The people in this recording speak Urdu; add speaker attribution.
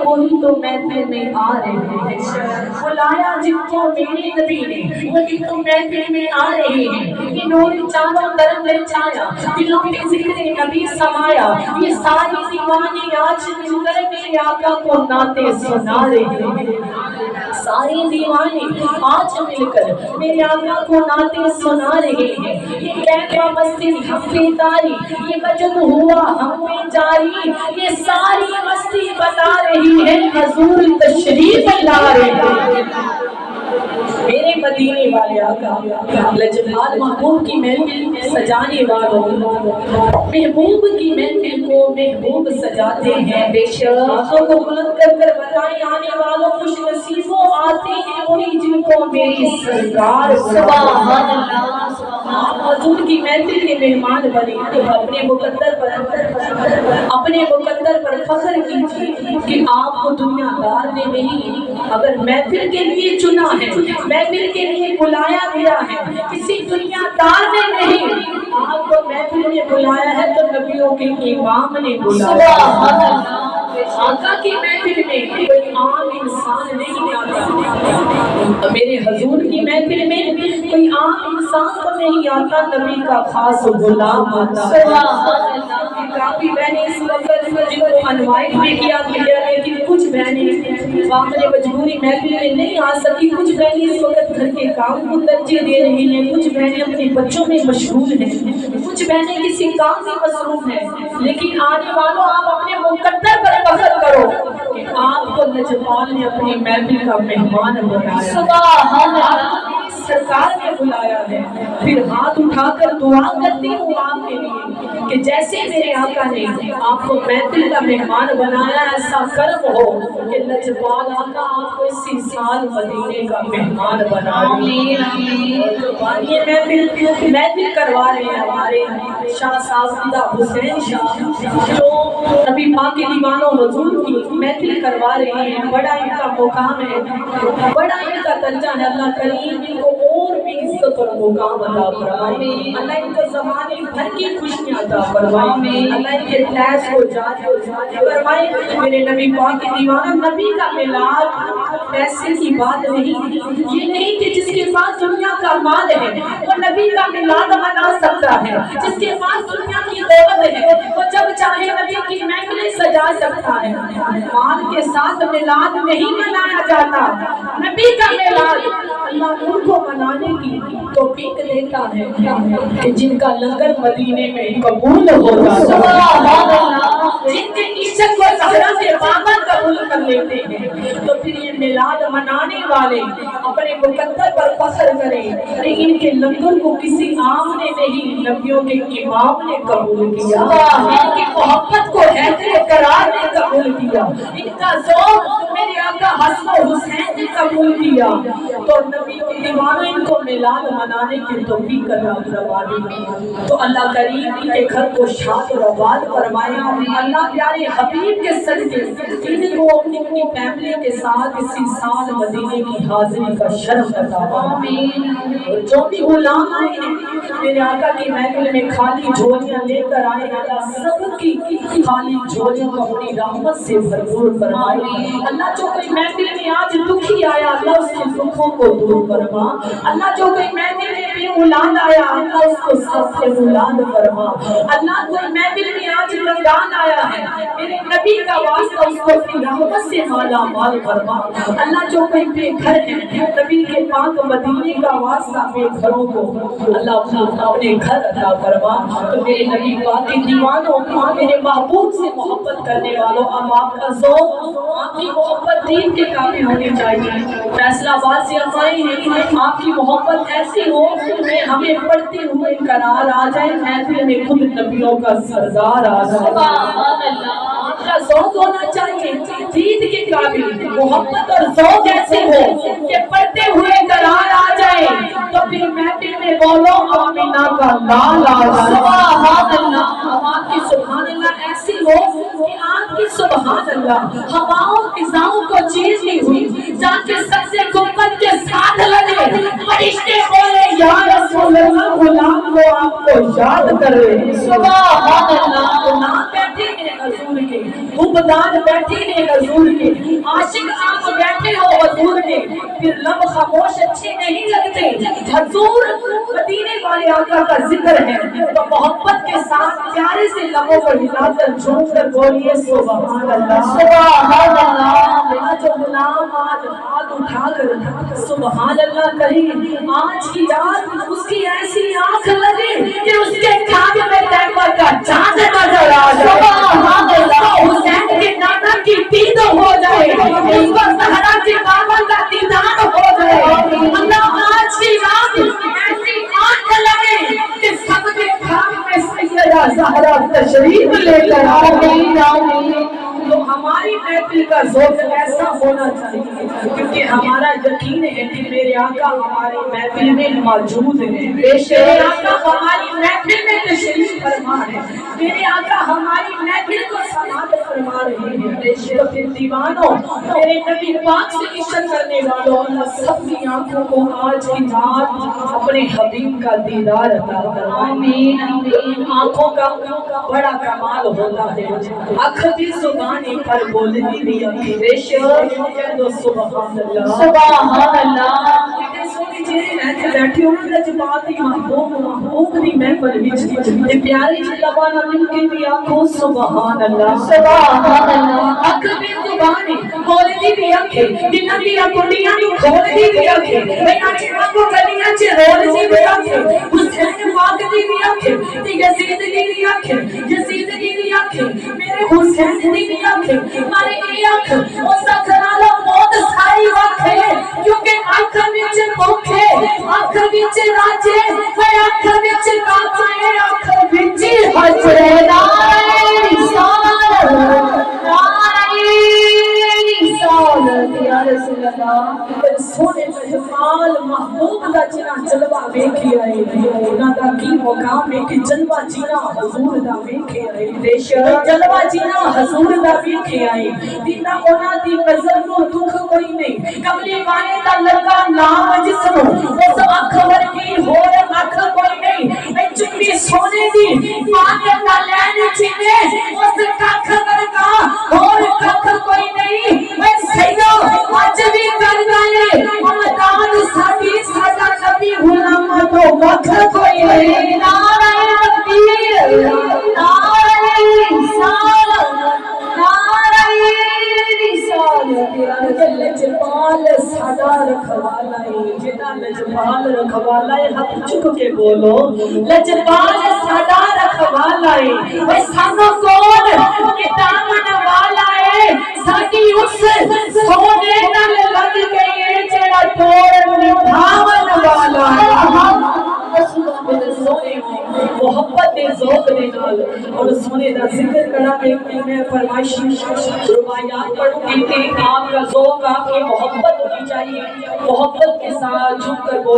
Speaker 1: وہی تو محفل میں آ رہے ہیں، بلایا جن کو میرے نبی نے وہی تو محفل میں آ رہے ہیں، یہ نور چاروں طرف میں چھایا، دلوں میں ذکر نبی سمایا، یہ ساری دیوانے آج مل کر میرے آقا کو نعتیں سنا رہے ہیں، ساری دیوانے آج مل کر میرے آقا کو نعتیں سنا رہے ہیں، یہ کیفا مستی ہم پہ تاری، یہ وجد ہوا ہم پہ جاری، یہ ساری مستی بتا رہی ہے حضور تشریف لا رہے ہیں۔ میرے مدینے والے آقا لجپال محبوب کی محفل سجانے والوں، محبوب کی محفل کو محبوب سجاتے ہیں، بے شک آنکھوں کو بلند کر کر بتائیں آنے والوں خوش نصیبوں آتے ہیں وہی جن کو میری سرکار سبحان اللہ حضور کی محفل کے مہمان بنے، اپنے مقدر پر فخر کیجیے کہ آپ کو دنیا دار نے نہیں، اگر محفل کے لیے چنا ہے، محفل کے لیے بلایا گیا ہے، کسی دنیا دار نے نہیں، آپ کو محفل میں بلایا ہے تو نبیوں کے امام نے بلایا ہے۔ آقا کی محفل میں کوئی عام انسان نہیں آتا، میرے حضور کی محفل میں کوئی عام انسان تو نہیں آتا، نبی کا خاص غلام آتا ہے۔ کافی بہنیں اس وقت جن کو انوائٹ بھی کیا گیا لیکن کچھ بہنیں واقعی مجبوری محفل میں نہیں آ سکی، کچھ بہنیں اس وقت گھر کے کام کو ترجیح دے رہی ہیں، کچھ بہنیں اپنے بچوں میں مشغول ہیں، کچھ بہنیں کسی کام میں مصروف ہیں، لیکن آنے والوں آپ اپنے مقدر پر فخر کرو کہ آپ کو لجپال نے اپنی محفل کا مہمان بنایا، سبحان اللہ سرکار نے بلایا ہے، پھر ہاتھ اٹھا کر دعا کرتی ہوں آپ کے لیے کہ جیسے میرے آقا نے آپ کو محفل کا مہمان بنایا، ایسا کرم ہو کہ لجپال آقا آپ کو اسی سال مدینے کا مہمان بنا دیں۔ یہ محفل کروا رہے ہیں ہمارے شاہ صاحب حسین شاہ، جو نبی پاک کے دیوانوں حضور کی محفل کروا رہے ہیں، بڑا ان کا مقام ہے، بڑا ان کا درجہ ہے، اللہ کریم ان کو اور بھی عزت اور مقام عطا فرمائے، اللہ ان کو زمانے بھر کی خوشیاں عطا فرمائے، اللہ ان کے فیض کو جاری فرمائے۔ میرے نبی پاک کے دیوانوں، نبی کا میلاد پیسے کی بات نہیں، یہ نہیں کہ جس کے پاس دنیا کا مال ہے وہ نبی کا میلاد منا سکتا ہے، جس کے پاس دنیا کی دولت ہے وہ جب چاہے نبی کی محفلیں سجا سکتا ہے، مال کے ساتھ میلاد نہیں منایا جاتا، نبی کا میلاد اللہ ان کو منانے کی توفیق دیتا ہے کہ جن کا لنگر مدینے میں قبول ہوتا ہے، جن کے عشق کو زہرا سے بابر قبول کر لیتے ہیں، تو پھر یہ میلاد منانے والے اپنے مقدر پر فخر کریں کہ ان کے لنگر کو کسی عام نے نہیں، نبیوں کے امام نے قبول کیا، ان کی محبت کو حیدر قرار نے قبول کیا، ان کا ذوق میرے آقا حسن و حسین نے قبول کیا، تو نبی کے دیوانوں ان کو میلاد منانے کی توفیق عطا فرمائے۔ تو اللہ کریم ان کے گھر کو شاد و آباد فرمایا، اللہ پیارے حبیب کے صدقے ان کو اپنی فیملی کے ساتھ اسی سال مدینے کی حاضری کا شرف عطا فرمائے۔ جو بھی غلام آئے ہیں میرے آقا کی محفل میں خالی جھولیاں لے کر آئے، اللہ سب کی خالی جھولیوں کو اپنی رحمت سے بھرپور فرمائے۔ اللہ جو کوئی محفل میں آج دکھی آیا اللہ اس کے دکھوں کو دور فرما، اللہ جو کوئی محفل میں بے اولاد آیا اللہ اس کو سب سے اولاد فرما، اللہ کوئی محفل میں آج رمضان آیا ہے میرے نبی کا واسطہ اس کو اپنی رحمت سے مالا مال فرما، اللہ جو کوئی بے گھر ہے نبی کے پاک مدینے کا واسطہ بے گھروں کو اللہ اپنے گھر عطا فرما۔ تو میرے نبی پاک کے دیوانوں، میرے محبوب سے محبت کرنے والوں، اب آپ کا ذوق آپ کی محبت دین کے قابل ہونی چاہیے۔ فیصلہ آباد سے ہماری ہے آپ کی محبت ایسی ہو کہ ہمیں پڑھتے ہوئے قرار آ جائے، محفل میں خود نبیوں کا سردار آ جائے۔ آپ کا ذوق ہونا چاہیے دین کے قابل، محبت اور ذوق ایسے ہو کہ پڑھتے ہوئے قرار آ جائے تو پھر محفل میں بولو آمینہ کا لال آ جائے۔ سبحان اللہ، آپ کی سبحان اللہ ایسی ہو کہ آپ کی سبحان اللہ ہواؤں فضاؤں کو چیرتی ہوئی جا کے سب سے گنبد کے ساتھ لگے، فرشتے بولے یا رسول اللہ غلام کو آپ کو یاد کر رہے ہیں۔ سبحان اللہ، نام بیٹھے ہیں حضور کے خوبدار بیٹھے ہیں حضور کے، عاشق آپ بیٹھے ہو حضور کے، پھر لب خاموش اچھے نہیں لگتے۔ حضور مدینے والے آقا کا ذکر ہے تو محبت کے ساتھ پیارے سے لبوں پر ہلا کر جھوم کر بولیے سبحان اللہ، سبحان اللہ۔ جو غلام آج ہاتھ اٹھا کر سبحان اللہ کہیں، آج کی رات اس کی ایسی آنکھ لگے کہ اس کے کھانے میں طیبہ کا چاند نظر آ جائے، سبحان اللہ۔ حسین کے نانا کی دید ہو جائے، اس کو زہرا کے بابا کا دیدار ہو جائے۔ اللہ آج کی رات ایسی آنکھ لگے کہ سب کے کھانے میں سیدہ زہرا تشریف لے کر آئے۔ تو ہماری محفل کا ذوق ایسا ہونا چاہیے، کیونکہ ہمارا یقین ہے کہ میرے آقا ہماری محفل میں موجود ہے، میرے آقا ہماری محفل میں تشریف فرما ہے، میرے آقا ہماری محفل کو سماعت فرما رہے ہیں۔ تو پھر دیوانوں، میرے نبی پاک سے عشق کرنے والوں، اللہ سب کی آنکھوں کو آج کی رات اپنے حبیب کا دیدار عطا فرمائے۔ آمین۔ آنکھوں کا بڑا کمال ہوتا ہے، اکھ بھی زبان پر بولنی بھی اپنی ریشت کہہ دو سبحان اللہ، سبحان اللہ۔ سونی جیرے رہتے بیٹھے ہوئے لجباتی محبوب دی محفل وچ تے پیاری جی لبانا مل کے بھی آنکھوں سبحان اللہ، سبحان اللہ۔ اکھ بھی زبان بولنی بھی اکھے، دنیا دی کنڈیاں نوں کھولنی بھی اکھے، میاں جی کو گلیاں چ رولنی بھی اکھے، حسین پاک دی بھی اکھے تے یزید دی بھی اکھے، یزید دی بھی اکھے، میرے حسین دی بھی اکھے، مارے اے اکھ او سکھنالا موت ساری وقت ہے، کیونکہ اکھ وچ بھوکے، اکھ وچ راجے، اے اکھ وچ کاکائے، اکھ وچ حجرے، نعرہ رسالت، نعرہ رسالت یا رسول اللہ۔ سونے جمال محبوب دا جنا جلوہ ویکھی آئے، انہاں دا کی مقام ہے کہ جلوہ جینا حضور دا ویکھی آئے، جلوہ جینا حضور دا ویکھی آئے، دینا اونا دی نظر نو دکھ کوئی نہیں، کملی والے دا لگا نام جسم اس اکھ ورگی ہور اکھ کوئی نہیں، اے چپی سونے دی پاک دا لین چینے اس ککھ ورگا ہور ککھ کوئی نہیں، اے سیدہ آج بھی کر گئے امداد ساتھی سادا نبی غلامہ تو ککھ کوئی نہیں۔ نعرہ تکبیر، نعرہ رسالت، نعرہ رسالت۔ لجپال سادا رکھوالا ہے، جدا لجپال رکھوالا ہے، ہاتھ چک کے بولو لجپال سادا رکھوالا ہے، وہ سانو کون کہ دامن والا ہے، ساڈی اس سونے نال لگ گئی ہے جڑا توڑ نبھاون والا ہے۔ سونے محبت دے ذوق دے نال اور سونے دا ذکر کرا میں فرمائشی روایات پڑھوں گی کہ آپ کا ذوق آپ کی محبت ہونی چاہیے، محبت کے ساتھ جھک کر بولے